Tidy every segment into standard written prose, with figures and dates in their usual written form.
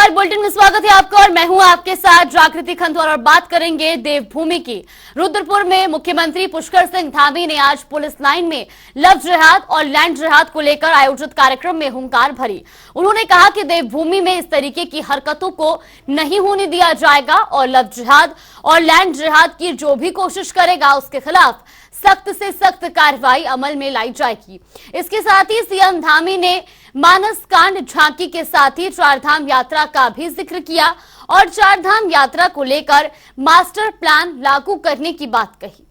नमस्कार, बुलेटिन में स्वागत है आपका और मैं हूं आपके साथ जागृति खंतौर और बात करेंगे देवभूमि की। रुद्रपुर में मुख्यमंत्री पुष्कर सिंह धामी ने आज पुलिस लाइन में लव जिहाद और लैंड जिहाद को लेकर आयोजित कार्यक्रम में हुंकार भरी। उन्होंने कहा कि देवभूमि में इस तरीके की हरकतों को नहीं होने दिया जाएगा और लव जिहाद और लैंड जिहाद की जो भी कोशिश करेगा उसके खिलाफ सख्त से सख्त कार्रवाई अमल में लाई जाएगी। इसके साथ ही सीएम धामी ने मानस कांड झांकी के साथ ही चारधाम यात्रा का भी जिक्र किया और चारधाम यात्रा को लेकर मास्टर प्लान लागू करने की बात कही।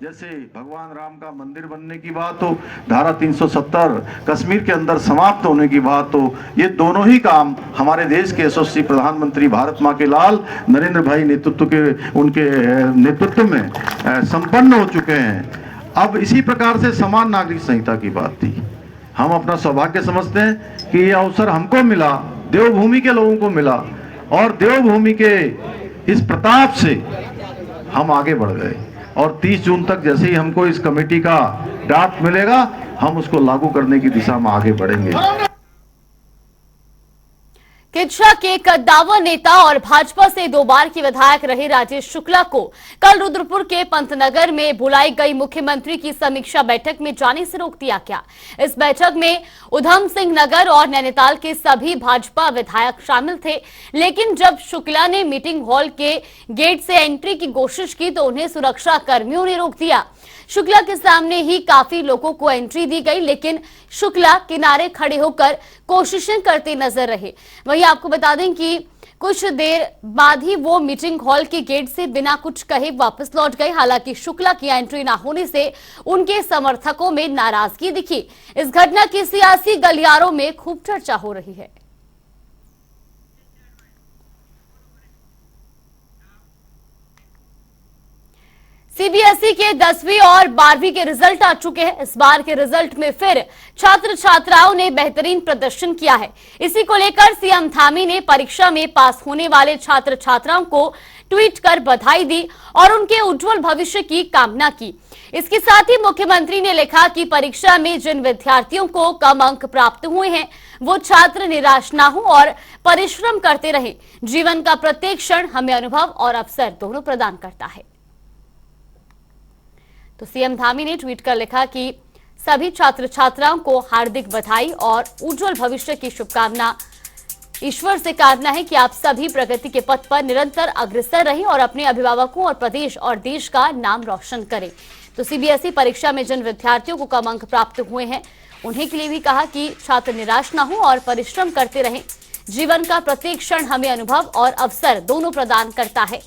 जैसे भगवान राम का मंदिर बनने की बात हो, धारा 370 कश्मीर के अंदर समाप्त होने की बात हो, ये दोनों ही काम हमारे देश के यशस्वी प्रधानमंत्री भारत मां के लाल नरेंद्र भाई उनके नेतृत्व में संपन्न हो चुके हैं। अब इसी प्रकार से समान नागरिक संहिता की बात थी। हम अपना सौभाग्य समझते हैं कि ये अवसर हमको मिला, देवभूमि के लोगों को मिला और देवभूमि के इस प्रताप से हम आगे बढ़ गए और 30 जून तक जैसे ही हमको इस कमेटी का ड्राफ्ट मिलेगा हम उसको लागू करने की दिशा में आगे बढ़ेंगे। किच्छा के कद्दावर नेता और भाजपा से 2 बार के विधायक रहे राजेश शुक्ला को कल रुद्रपुर के पंतनगर में बुलाई गई मुख्यमंत्री की समीक्षा बैठक में जाने से रोक दिया गया। इस बैठक में उधम सिंह नगर और नैनीताल के सभी भाजपा विधायक शामिल थे, लेकिन जब शुक्ला ने मीटिंग हॉल के गेट से एंट्री की कोशिश की तो उन्हें सुरक्षा कर्मियों ने रोक दिया। शुक्ला के सामने ही काफी लोगों को एंट्री दी गई, लेकिन शुक्ला किनारे खड़े होकर कोशिशें करते नजर रहे। वहीं आपको बता दें कि कुछ देर बाद ही वो मीटिंग हॉल के गेट से बिना कुछ कहे वापस लौट गए। हालांकि शुक्ला की एंट्री न होने से उनके समर्थकों में नाराजगी दिखी। इस घटना की सियासी गलियारों में खूब चर्चा हो रही है। सीबीएसई के 10वीं और 12वीं के रिजल्ट आ चुके हैं। इस बार के रिजल्ट में फिर छात्र छात्राओं ने बेहतरीन प्रदर्शन किया है। इसी को लेकर सीएम धामी ने परीक्षा में पास होने वाले छात्र छात्राओं को ट्वीट कर बधाई दी और उनके उज्जवल भविष्य की कामना की। इसके साथ ही मुख्यमंत्री ने लिखा कि परीक्षा में जिन विद्यार्थियों को कम अंक प्राप्त हुए हैं वो छात्र निराश ना हो और परिश्रम करते रहे। जीवन का प्रत्येक क्षण हमें अनुभव और अवसर दोनों प्रदान करता है। तो सीएम धामी ने ट्वीट कर लिखा कि सभी छात्र छात्राओं को हार्दिक बधाई और उज्जवल भविष्य की शुभकामना। ईश्वर से कामना है कि आप सभी प्रगति के पथ पर निरंतर अग्रसर रहें और अपने अभिभावकों और प्रदेश और देश का नाम रोशन करें। तो सीबीएसई परीक्षा में जिन विद्यार्थियों को कम अंक प्राप्त हुए हैं उन्हें के लिए भी कहा कि छात्र निराश न हो और परिश्रम करते रहें। जीवन का प्रत्येक क्षण हमें अनुभव और अवसर दोनों प्रदान करता है।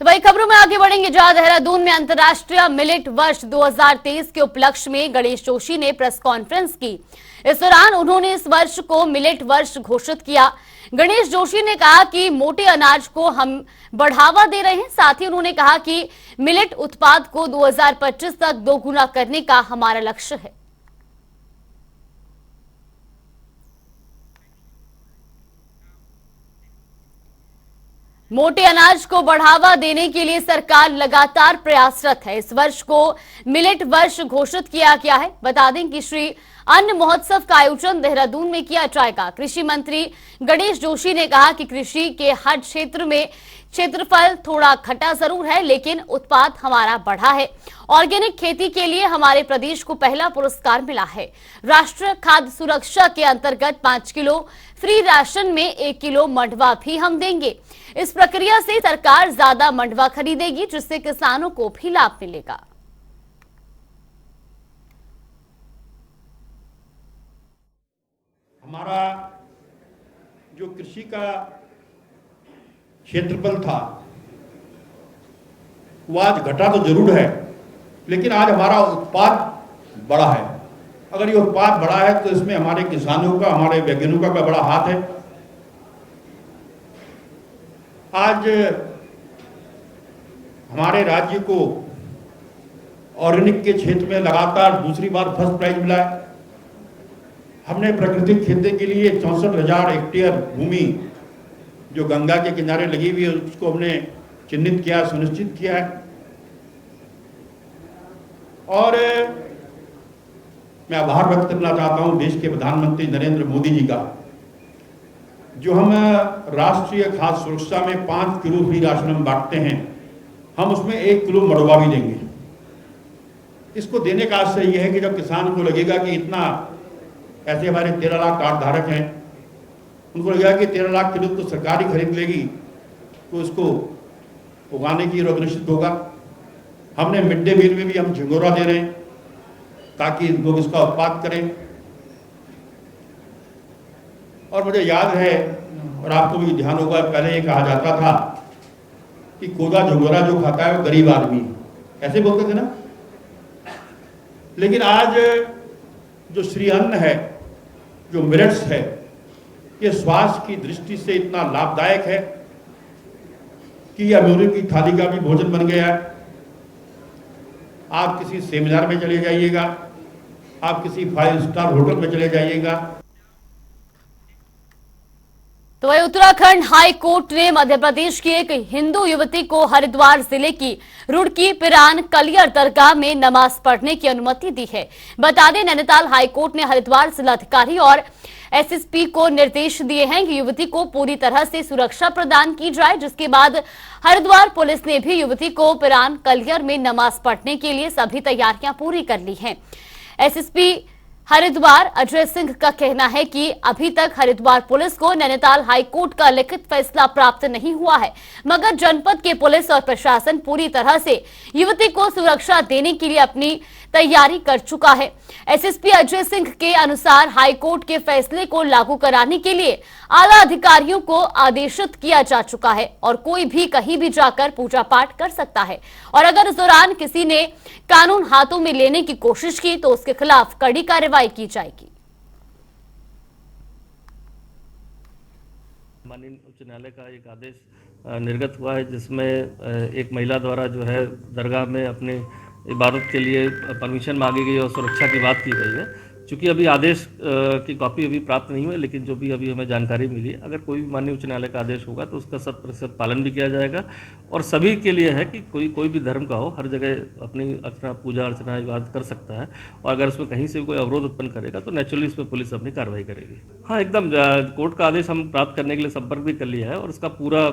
तो वही खबरों में आगे बढ़ेंगे जहां देहरादून में अंतर्राष्ट्रीय मिलेट वर्ष 2023 के उपलक्ष्य में गणेश जोशी ने प्रेस कॉन्फ्रेंस की। इस दौरान उन्होंने इस वर्ष को मिलेट वर्ष घोषित किया। गणेश जोशी ने कहा कि मोटे अनाज को हम बढ़ावा दे रहे हैं। साथ ही उन्होंने कहा कि मिलेट उत्पाद को 2025 तक दोगुना करने का हमारा लक्ष्य है। मोटे अनाज को बढ़ावा देने के लिए सरकार लगातार प्रयासरत है। इस वर्ष को मिलेट वर्ष घोषित किया गया है। बता दें कि श्री अन्न महोत्सव का आयोजन देहरादून में किया जाएगा। कृषि मंत्री गणेश जोशी ने कहा कि कृषि के हर क्षेत्र में क्षेत्रफल थोड़ा घटा जरूर है, लेकिन उत्पाद हमारा बढ़ा है। ऑर्गेनिक खेती के लिए हमारे प्रदेश को पहला पुरस्कार मिला है। राष्ट्रीय खाद्य सुरक्षा के अंतर्गत 5 किलो फ्री राशन में 1 किलो मंडवा भी हम देंगे। इस प्रक्रिया से सरकार ज्यादा मंडवा खरीदेगी, जिससे किसानों को भी लाभ मिलेगा। हमारा जो कृषि का क्षेत्रफल था वो आज घटा तो जरूर है, लेकिन आज हमारा उत्पाद बढ़ा है। अगर ये उत्पाद बढ़ा है तो इसमें हमारे किसानों का, हमारे वैज्ञानिकों का बड़ा हाथ है। आज हमारे राज्य को ऑर्गेनिक के क्षेत्र में लगातार दूसरी बार फर्स्ट प्राइज मिला है। हमने प्राकृतिक खेती के लिए 64,000 हेक्टेयर भूमि जो गंगा के किनारे लगी हुई है उसको हमने चिन्हित किया, सुनिश्चित किया है। और मैं आभार व्यक्त करना चाहता हूं देश के प्रधानमंत्री नरेंद्र मोदी जी का, जो हम राष्ट्रीय खाद्य सुरक्षा में 5 किलो फ्री राशन हम बांटते हैं, हम उसमें 1 किलो मड़वा भी देंगे। इसको देने का आशय यह है कि जब किसान को लगेगा कि इतना, ऐसे हमारे 13 लाख कार्ड धारक हैं, उनको लगेगा कि 13 लाख किलो तो सरकार ही खरीद लेगी, तो इसको उगाने की रोग निश्चित होगा। हमने मिड डे मील में भी हम झिंगोरा दे रहे हैं ताकि लोग इसका उत्पाद करें। और मुझे याद है, और आपको भी ध्यान होगा, पहले ये कहा जाता था कि कोदा झिंगोरा जो खाता है वो गरीब आदमी है, ऐसे बोलते थे ना। लेकिन आज जो श्री अन्न है, जो मिलेट्स है, ये स्वास्थ्य की दृष्टि से इतना लाभदायक है कि यह अमीरों की थाली का भी भोजन बन गया है। आप किसी सेमिनार में चले जाइएगा, आप किसी 5 स्टार होटल में चले जाइएगा। तो वही उत्तराखंड हाई कोर्ट ने मध्य प्रदेश की एक हिंदू युवती को हरिद्वार जिले की रुड़की पिरान कलियर दरगाह में नमाज पढ़ने की अनुमति दी है। बता दें, नैनीताल हाई कोर्ट ने हरिद्वार जिलाधिकारी और एसएसपी को निर्देश दिए हैं कि युवती को पूरी तरह से सुरक्षा प्रदान की जाए, जिसके बाद हरिद्वार पुलिस ने भी युवती को पिरान कलियर में नमाज पढ़ने के लिए सभी तैयारियां पूरी कर ली हैं। एसएसपी हरिद्वार अजय सिंह का कहना है कि अभी तक हरिद्वार पुलिस को नैनीताल हाईकोर्ट का लिखित फैसला प्राप्त नहीं हुआ है, मगर जनपद के पुलिस और प्रशासन पूरी तरह से युवती को सुरक्षा देने के लिए अपनी तैयारी कर चुका है। एसएसपी अजय सिंह के अनुसार हाईकोर्ट के फैसले को लागू कराने के लिए आला अधिकारियों को आदेशित किया जा चुका है और कोई भी कहीं भी जाकर पूजा पाठ कर सकता है, और अगर इस दौरान किसी ने कानून हाथों में लेने की कोशिश की तो उसके खिलाफ कड़ी कार्रवाई की जाएगी। माननीय उच्च न्यायालय का एक आदेश निर्गत हुआ है, जिसमें एक महिला द्वारा जो है दरगाह में अपने इबादत के लिए परमिशन मांगी गई और सुरक्षा की बात की गई है। चूँकि अभी आदेश की कॉपी अभी प्राप्त नहीं हुई, लेकिन जो भी अभी हमें जानकारी मिली है, अगर कोई भी माननीय उच्च न्यायालय का आदेश होगा तो उसका 100% पालन भी किया जाएगा। और सभी के लिए है कि कोई भी धर्म का हो, हर जगह अपनी अर्चना, पूजा अर्चना, इबादत कर सकता है, और अगर उसमें कहीं से कोई अवरोध उत्पन्न करेगा तो नेचुरली इस पर पुलिस अपनी कार्रवाई करेगी। हाँ, एकदम कोर्ट का आदेश हम प्राप्त करने के लिए संपर्क भी कर लिया है और उसका पूरा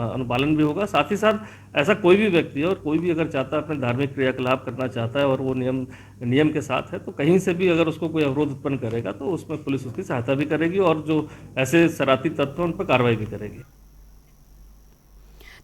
अनुपालन भी होगा। साथ ही साथ ऐसा कोई भी व्यक्ति है और कोई भी अगर चाहता है अपने धार्मिक क्रियाकलाप करना चाहता है और वो नियम के साथ है, तो कहीं से भी अगर उसको कोई अवरोध उत्पन्न करेगा तो उसमें पुलिस उसकी सहायता भी करेगी और जो ऐसे शरारती तत्व उन पर कार्रवाई भी करेगी।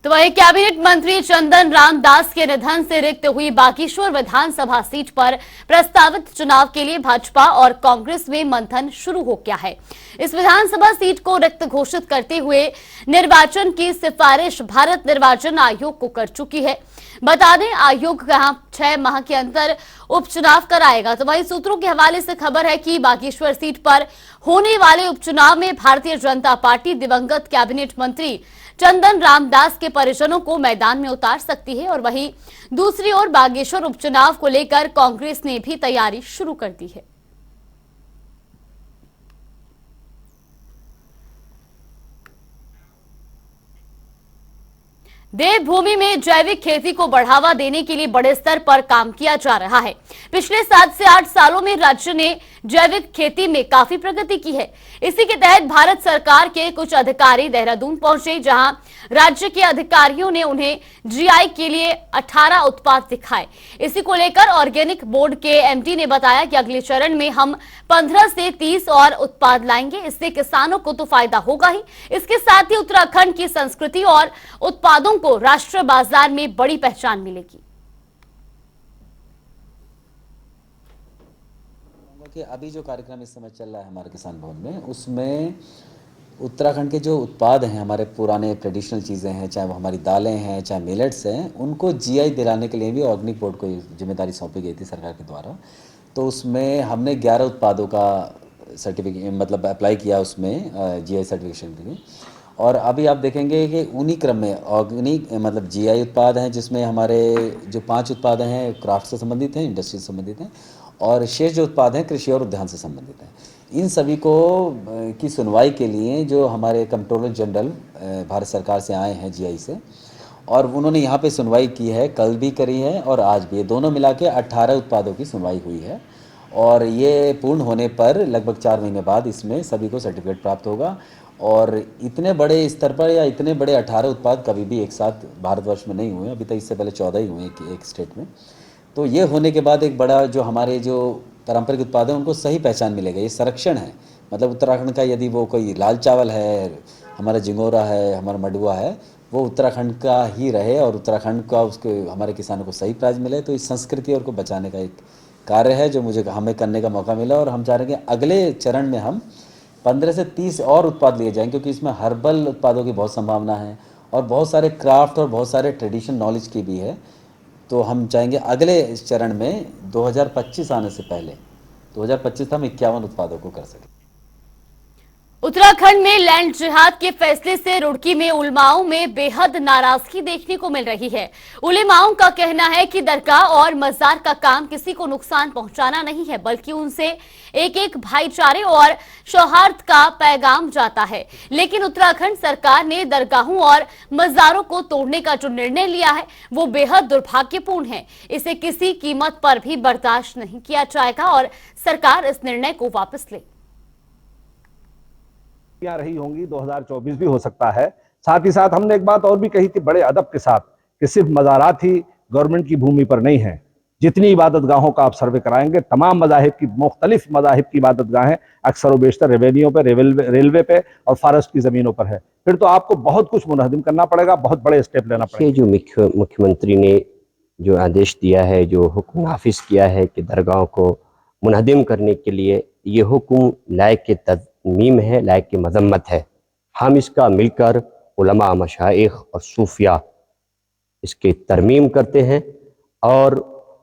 तो वही कैबिनेट मंत्री चंदन रामदास के निधन से रिक्त हुई बागेश्वर विधानसभा सीट पर प्रस्तावित चुनाव के लिए भाजपा और कांग्रेस में मंथन शुरू हो गया है। इस विधानसभा सीट को रिक्त घोषित करते हुए निर्वाचन की सिफारिश भारत निर्वाचन आयोग को कर चुकी है। बता दें, आयोग यहां 6 माह के अंदर उपचुनाव कराएगा। तो वही सूत्रों के हवाले से खबर है कि बागेश्वर सीट पर होने वाले उपचुनाव में भारतीय जनता पार्टी दिवंगत कैबिनेट मंत्री चंदन रामदास के परिजनों को मैदान में उतार सकती है, और वहीं दूसरी ओर बागेश्वर उपचुनाव को लेकर कांग्रेस ने भी तैयारी शुरू कर दी है। देवभूमि में जैविक खेती को बढ़ावा देने के लिए बड़े स्तर पर काम किया जा रहा है। पिछले 7 से 8 सालों में राज्य ने जैविक खेती में काफी प्रगति की है। इसी के तहत भारत सरकार के कुछ अधिकारी देहरादून पहुंचे, जहां राज्य के अधिकारियों ने उन्हें जीआई के लिए 18 उत्पाद दिखाए। इसी को लेकर ऑर्गेनिक बोर्ड के एमडी ने बताया कि अगले चरण में हम 15 से 30 और उत्पाद लाएंगे। इससे किसानों को तो फायदा होगा ही, इसके साथ ही उत्तराखंड की संस्कृति और उत्पादों को राष्ट्रीय बाजार में बड़ी पहचान मिलेगी। कि अभी जो कार्यक्रम इस समय चल रहा है हमारे किसान भवन में, उसमें उत्तराखंड के जो उत्पाद हैं, हमारे पुराने ट्रेडिशनल चीज़ें हैं, चाहे वो हमारी दालें हैं, चाहे मिलेट्स हैं, उनको जीआई दिलाने के लिए भी ऑर्गेनिक बोर्ड को जिम्मेदारी सौंपी गई थी सरकार के द्वारा। तो उसमें हमने 11 उत्पादों का सर्टिफिकेट मतलब अप्लाई किया उसमें जीआई सर्टिफिकेशन के लिए। और अभी आप देखेंगे कि उन्हीं क्रम में ऑर्गेनिक मतलब जीआई उत्पाद हैं, जिसमें हमारे जो 5 उत्पाद हैं क्राफ्ट से संबंधित हैं, इंडस्ट्री से संबंधित हैं, और शेष जो उत्पाद हैं कृषि और उद्यान से संबंधित हैं। इन सभी को की सुनवाई के लिए जो हमारे कंट्रोलर जनरल भारत सरकार से आए हैं जीआई से, और उन्होंने यहाँ पे सुनवाई की है, कल भी करी है और आज भी। दोनों मिला के 18 उत्पादों की सुनवाई हुई है और ये पूर्ण होने पर लगभग 4 महीने बाद इसमें सभी को सर्टिफिकेट प्राप्त होगा। और इतने बड़े स्तर पर या इतने बड़े 18 उत्पाद कभी भी एक साथ भारतवर्ष में नहीं हुए, अभी तक इससे पहले 14 ही हुए एक स्टेट में। तो ये होने के बाद एक बड़ा जो हमारे जो पारंपरिक उत्पाद हैं उनको सही पहचान मिलेगा, ये संरक्षण है। मतलब उत्तराखंड का यदि वो कोई लाल चावल है, हमारा जिंगोरा है, हमारा मडुआ है, वो उत्तराखंड का ही रहे और उत्तराखंड का उसके हमारे किसानों को सही प्राइस मिले। तो इस संस्कृति और को बचाने का एक कार्य है जो हमें करने का मौका मिला। और हम चाह रहे हैं कि अगले चरण में हम 15 से 30 और उत्पाद लिए जाएंगे, क्योंकि इसमें हर्बल उत्पादों की बहुत संभावना है और बहुत सारे क्राफ्ट और बहुत सारे ट्रेडिशन नॉलेज की भी है। तो हम चाहेंगे अगले चरण में 2025 आने से पहले, 2025 हम 51 उत्पादों को कर सकें। उत्तराखंड में लैंड जिहाद के फैसले से रुड़की में उलमाओं में बेहद नाराजगी देखने को मिल रही है। उलमाओं का कहना है कि दरगाह और मजार का काम किसी को नुकसान पहुंचाना नहीं है, बल्कि उनसे एक एक भाईचारे और सौहार्द का पैगाम जाता है। लेकिन उत्तराखंड सरकार ने दरगाहों और मजारों को तोड़ने का जो निर्णय लिया है वो बेहद दुर्भाग्यपूर्ण है। इसे किसी कीमत पर भी बर्दाश्त नहीं किया जाएगा और सरकार इस निर्णय को वापस ले। रही होंगी, 2024 भी हो सकता है। साथ ही साथ हमने एक बात और भी कही थी बड़े अदब के साथ कि सिर्फ मज़ारात ही गवर्नमेंट की भूमि पर नहीं है। जितनी इबादतगाहों का आप सर्वे कराएंगे, तमाम मज़ाहिब की, मुख्तलिफ मज़ाहिब की इबादतगाहें अक्सर व बेशतर रेवेन्यू पे, रेलवे पे और फॉरेस्ट की ज़मीनों पर है। फिर तो आपको बहुत कुछ मुनहदिम करना पड़ेगा, बहुत बड़े स्टेप लेना पड़ेगा। जो मुख्यमंत्री ने जो आदेश दिया है, जो हुक्म नाफिज किया है कि दरगाहों को मुनहदिम करने के लिए, ये हुक्म लायक के तज़मीम है, लायक की मजम्मत है। हम इसका मिलकर उलमा, मशाइख और सूफिया इसकी तरमीम करते हैं और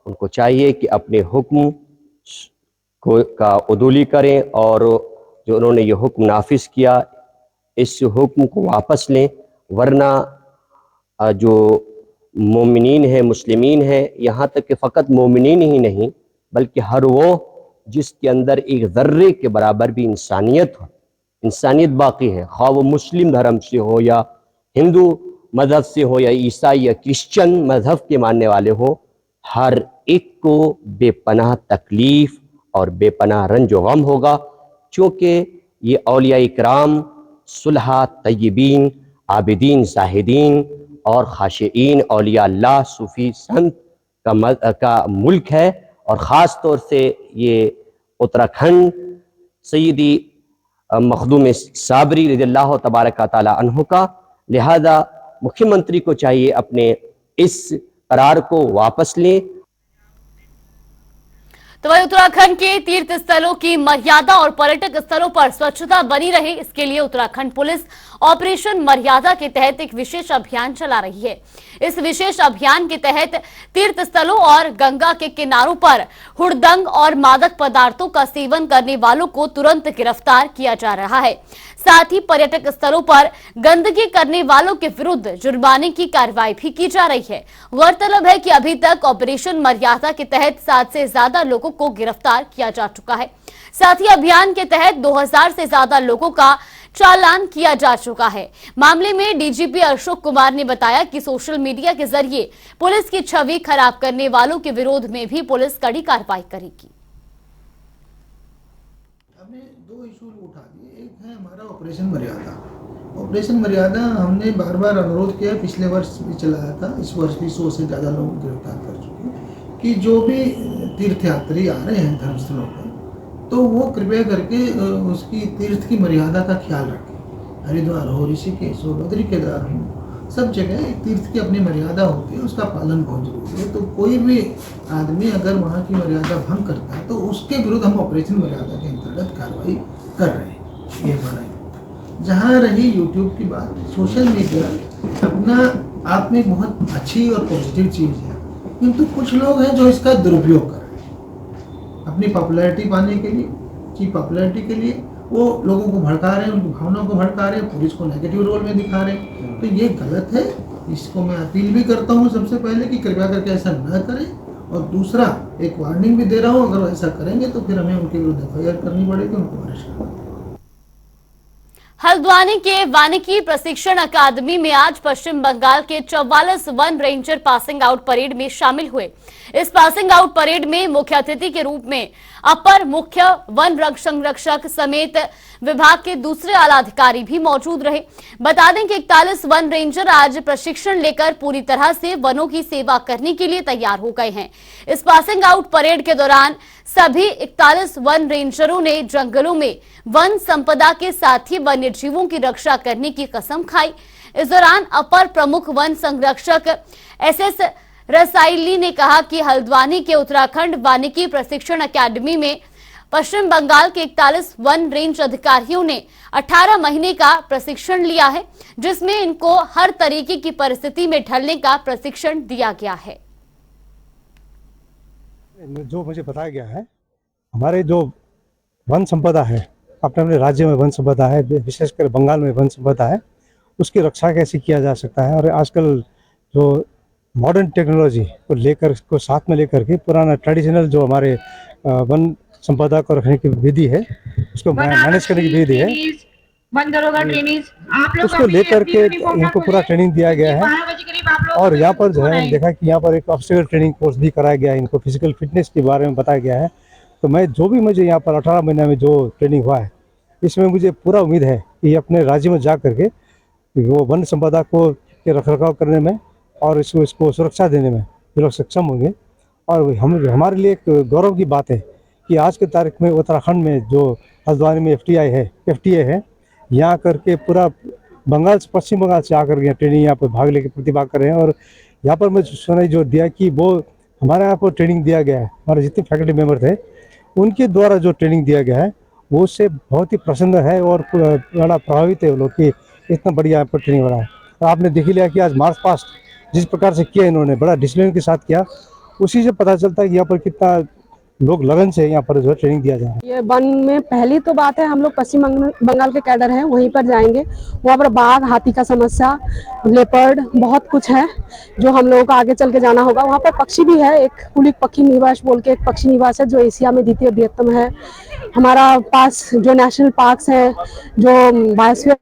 उनको चाहिए कि अपने हुक्म का उदूली करें और जो उन्होंने ये हुक्म नाफिज किया इस हुक्म को वापस लें, वरना जो मोमिनीन है, मुस्लिमीन है, यहाँ तक कि फ़कत मोमिनीन ही नहीं बल्कि हर वो जिसके अंदर एक ज़र्रे के बराबर भी इंसानियत बाकी है, खा वो मुस्लिम धर्म से हो या हिंदू मज़हब से हो या ईसाई या क्रिश्चियन मज़हब के मानने वाले हो, हर एक को बेपनाह तकलीफ़ और बेपनाह रंज व गम होगा। चूँकि ये औलिया इकराम, सुलहा, तय्यबीन, आबिदीन, जाहिदीन और खाशिईन औलिया अल्लाह, सूफ़ी संत का मुल्क है और ख़ास तौर से ये उत्तराखंड सैयदी मखदूम साबरी रज़ियल्लाहु तबारक तआला अन्हु का। लिहाजा मुख्यमंत्री को चाहिए अपने इस करार को वापस लें। तो वही उत्तराखंड के तीर्थ स्थलों की मर्यादा और पर्यटक स्थलों पर स्वच्छता बनी रहे, इसके लिए उत्तराखंड पुलिस ऑपरेशन मर्यादा के तहत एक विशेष अभियान चला रही है। इस विशेष अभियान के तहत तीर्थ स्थलों और गंगा के किनारों पर हुड़दंग और मादक पदार्थों का सेवन करने वालों को तुरंत गिरफ्तार किया जा रहा है। साथ ही पर्यटक स्थलों पर गंदगी करने वालों के विरुद्ध जुर्माने की कार्रवाई भी की जा रही है। गौरतलब है कि अभी तक ऑपरेशन मर्यादा के तहत 7 से ज्यादा लोगों को गिरफ्तार किया जा चुका है। साथ ही अभियान के तहत 2000 से ज्यादा लोगों का चालान किया जा चुका है। मामले में डीजीपी अशोक कुमार ने बताया कि सोशल मीडिया के जरिए पुलिस की छवि खराब करने वालों के विरोध में भी पुलिस कड़ी कार्रवाई करेगी। हमने 2 इशू उठा दिए। एक है हमारा ऑपरेशन मर्यादा। ऑपरेशन मर्यादा हमने बार बार अनुरोध किया, पिछले वर्ष भी चलाया था, इस वर्ष भी 100 से ज़्यादा लोग गिरफ्तार कर चुके हैं कि जो भी तीर्थयात्री आ रहे हैं धर्मस्थलों पर, तो वो कृपया करके उसकी तीर्थ की मर्यादा का ख्याल रखें। हरिद्वार हो, ऋषिकेश हो, बद्री केदार हो, सब जगह एक तीर्थ की अपनी मर्यादा होती है, उसका पालन बहुत जरूरी है। तो कोई भी आदमी अगर वहाँ की मर्यादा भंग करता है तो उसके विरुद्ध हम ऑपरेशन मर्यादा के अंतर्गत कार्रवाई कर रहे हैं। ये हमारा जहाँ रही यूट्यूब की बात, सोशल मीडिया अपना आप में बहुत अच्छी और पॉजिटिव चीज़ है, किंतु कुछ लोग हैं जो इसका दुरुपयोग कर रहे हैं अपनी पॉपुलैरिटी पाने के लिए, की पॉपुलैरिटी के लिए वो लोगों को भड़का रहे हैं, उनकी भावनाओं को भड़का रहे हैं, पुलिस को नेगेटिव रोल में दिखा रहे हैं। तो ये गलत है। इसको मैं अपील भी करता हूँ सबसे पहले कि कृपया करके ऐसा न करें और दूसरा एक वार्निंग भी दे रहा हूँ, अगर ऐसा करेंगे तो फिर हमें उनके विरुद्ध एफआईआर करनी पड़ेगी, उनको अरेस्ट करना पड़ेगा। हल्द्वानी के वानिकी प्रशिक्षण अकादमी में आज पश्चिम बंगाल के 44 one ranger passing out parade में शामिल हुए। इस पासिंग आउट परेड में मुख्य अतिथि के रूप में अपर मुख्य वन संरक्षक समेत विभाग के दूसरे आला अधिकारी भी मौजूद रहे। बता दें कि 41 वन रेंजर आज प्रशिक्षण लेकर पूरी तरह से वनों की सेवा करने के लिए तैयार हो गए हैं। इस पासिंग आउट परेड के दौरान सभी 41 वन रेंजरों ने जंगलों में वन संपदा के साथ ही वन्य जीवों की रक्षा करने की कसम खाई। इस दौरान अपर प्रमुख वन संरक्षक एसएस रसाइली ने कहा कि हल्द्वानी के उत्तराखंड वानिकी प्रशिक्षण अकादमी में पश्चिम बंगाल के 41 वन रेंज अधिकारियों ने 18 महीने का प्रशिक्षण लिया है, जिसमें इनको हर तरीके की परिस्थिति में ढलने का प्रशिक्षण दिया गया है। जो मुझे बताया गया है, हमारे जो वन संपदा है, अपने अपने राज्य में वन संपदा है, विशेषकर बंगाल में वन संपदा है, उसकी रक्षा कैसे किया जा सकता है। और आजकल जो मॉडर्न टेक्नोलॉजी को लेकर को साथ में लेकर के पुराना ट्रेडिशनल जो हमारे वन संपदा को रखने की विधि है, उसको मैनेज करने की विधि है, उसको लेकर के इनको पूरा ट्रेनिंग दिया गया है। और यहाँ पर जो है देखा कि यहाँ पर एक ऑब्स्टेकल ट्रेनिंग कोर्स भी कराया गया है, इनको फिजिकल फिटनेस के बारे में बताया गया है। तो मुझे यहाँ पर 18 महीने में जो ट्रेनिंग हुआ है, इसमें मुझे पूरा उम्मीद है कि अपने राज्य में जा करके वो वन संपदा को के रखरखाव करने में और इसको सुरक्षा देने में ये लोग सक्षम होंगे। और हमारे लिए एक गौरव की बात है कि आज के तारीख में उत्तराखंड में जो हल्द्वानी में एफटीए है, यहाँ करके पूरा बंगाल से पश्चिम बंगाल से आकर के ट्रेनिंग यहाँ पर भाग लेकर प्रतिभाग कर रहे हैं। और यहाँ पर मैं सुनाई जो दिया कि वो हमारे यहाँ पर ट्रेनिंग दिया गया है, हमारे जितने फैकल्टी मेंबर थे उनके द्वारा जो ट्रेनिंग दिया गया है वो उससे बहुत ही प्रसन्न है और बड़ा प्रभावित है वो लोग कि इतना बढ़िया यहाँ पर ट्रेनिंग हो रहा है। और आपने देख लिया कि आज मार्च पास्ट जिस प्रकार से किया इन्होंने, बड़ा डिसिप्लिन के साथ किया, उसी से पता चलता है कि यहाँ पर कितना लोग लगन से यहाँ पर जो ट्रेनिंग दिया जा रहा है। ये वन में पहली तो बात है, हम लोग पश्चिम बंगाल के कैडर हैं, वहीं पर जाएंगे। वहाँ पर बाघ, हाथी का समस्या, लेपर्ड, बहुत कुछ है जो हम लोगों को आगे चल के जाना होगा। वहाँ पर पक्षी भी है, एक कुलिक पक्षी निवास बोल के एक पक्षी निवास है जो एशिया में द्वितीय बृहत्तम है। हमारा पास जो नेशनल पार्क्स हैं, जो बायोस्फीयर